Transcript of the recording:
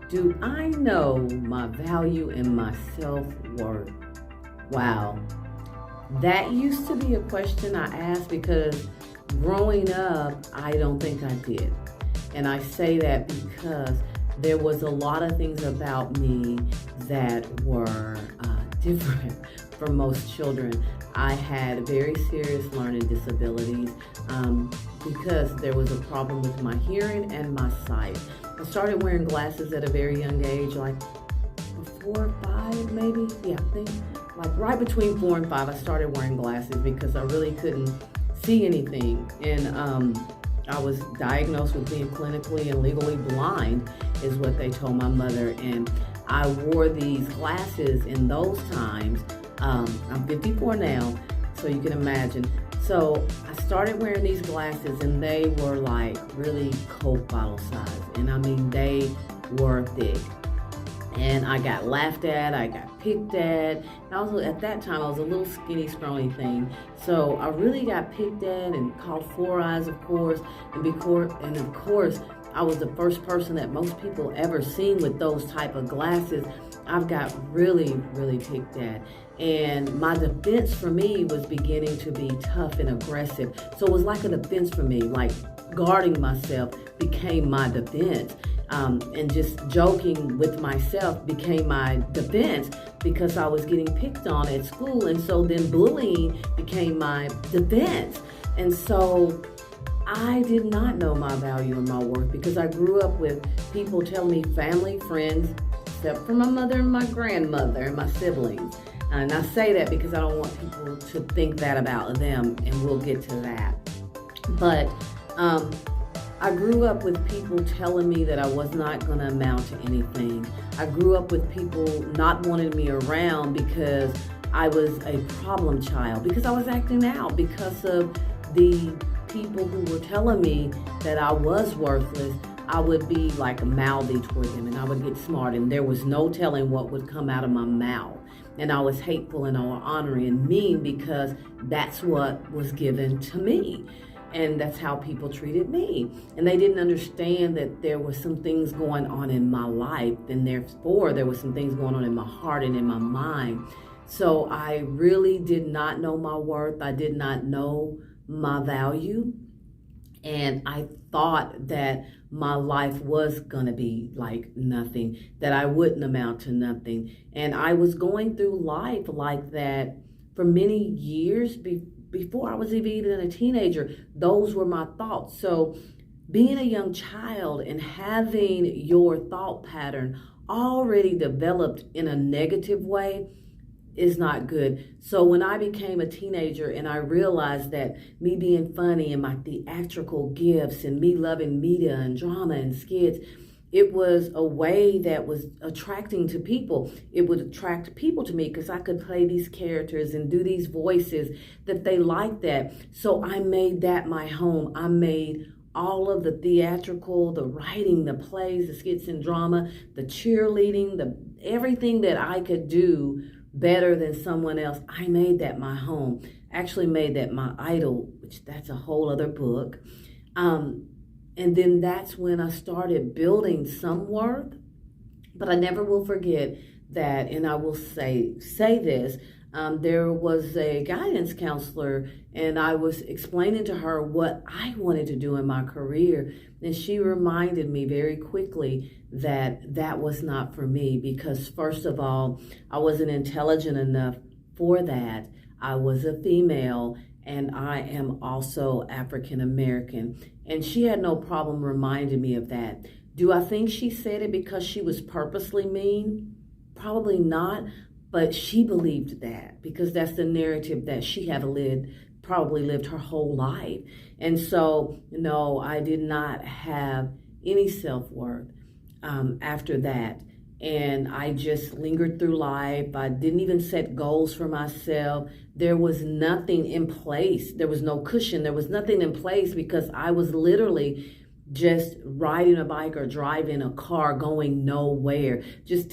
Do I know my value and my self-worth? Wow. That used to be a question I asked because growing up, I don't think I did. And I say that because there was a lot of things about me that were different from most children. I had very serious learning disabilities because there was a problem with my hearing and my sight. I started wearing glasses at a very young age, like 4 or 5 maybe. Yeah, I think like right between 4 and 5, I started wearing glasses because I really couldn't see anything. And I was diagnosed with being clinically and legally blind is what they told my mother. And I wore these glasses in those times. I'm 54 now, so you can imagine. So I started wearing these glasses and they were like really Coke bottle size. And I mean, they were thick. And I got laughed at, I got picked at. At that time, I was a little skinny, scrawny thing. So I really got picked at and called four eyes, of course. And of course, I was the first person that most people ever seen with those type of glasses. I've got really, really picked at. And my defense for me was beginning to be tough and aggressive. So it was like a defense for me, like guarding myself became my defense. And just joking with myself became my defense because I was getting picked on at school. And so then bullying became my defense. And so I did not know my value and my worth because I grew up with people telling me, family, friends, except for my mother and my grandmother and my siblings. And I say that because I don't want people to think that about them, and we'll get to that. But I grew up with people telling me that I was not going to amount to anything. I grew up with people not wanting me around because I was a problem child, because I was acting out, because of the people who were telling me that I was worthless. I would be like mouthy toward them and I would get smart, and there was no telling what would come out of my mouth. And I was hateful and honoring and mean because that's what was given to me. And that's how people treated me. And they didn't understand that there were some things going on in my life, and therefore there was some things going on in my heart and in my mind. So I really did not know my worth. I did not know my value. And I thought that my life was gonna be like nothing, that I wouldn't amount to nothing. And I was going through life like that for many years before I was even a teenager. Those were my thoughts. So being a young child and having your thought pattern already developed in a negative way is not good. So when I became a teenager and I realized that me being funny and my theatrical gifts and me loving media and drama and skits, it was a way that was attracting to people. It would attract people to me because I could play these characters and do these voices that they liked that. So I made that my home. I made all of the theatrical, the writing, the plays, the skits and drama, the cheerleading, everything that I could do better than someone else. I made that my home. Actually made that my idol, which that's a whole other book. And then that's when I started building some worth. But I never will forget that, and I will say this, there was a guidance counselor and I was explaining to her what I wanted to do in my career. And she reminded me very quickly that that was not for me because, first of all, I wasn't intelligent enough for that. I was a female and I am also African American. And she had no problem reminding me of that. Do I think she said it because she was purposely mean? Probably not. But she believed that because that's the narrative that she had probably lived her whole life. And so, no, I did not have any self-worth after that. And I just lingered through life. I didn't even set goals for myself. There was nothing in place. There was no cushion. There was nothing in place because I was literally just riding a bike or driving a car going nowhere. Just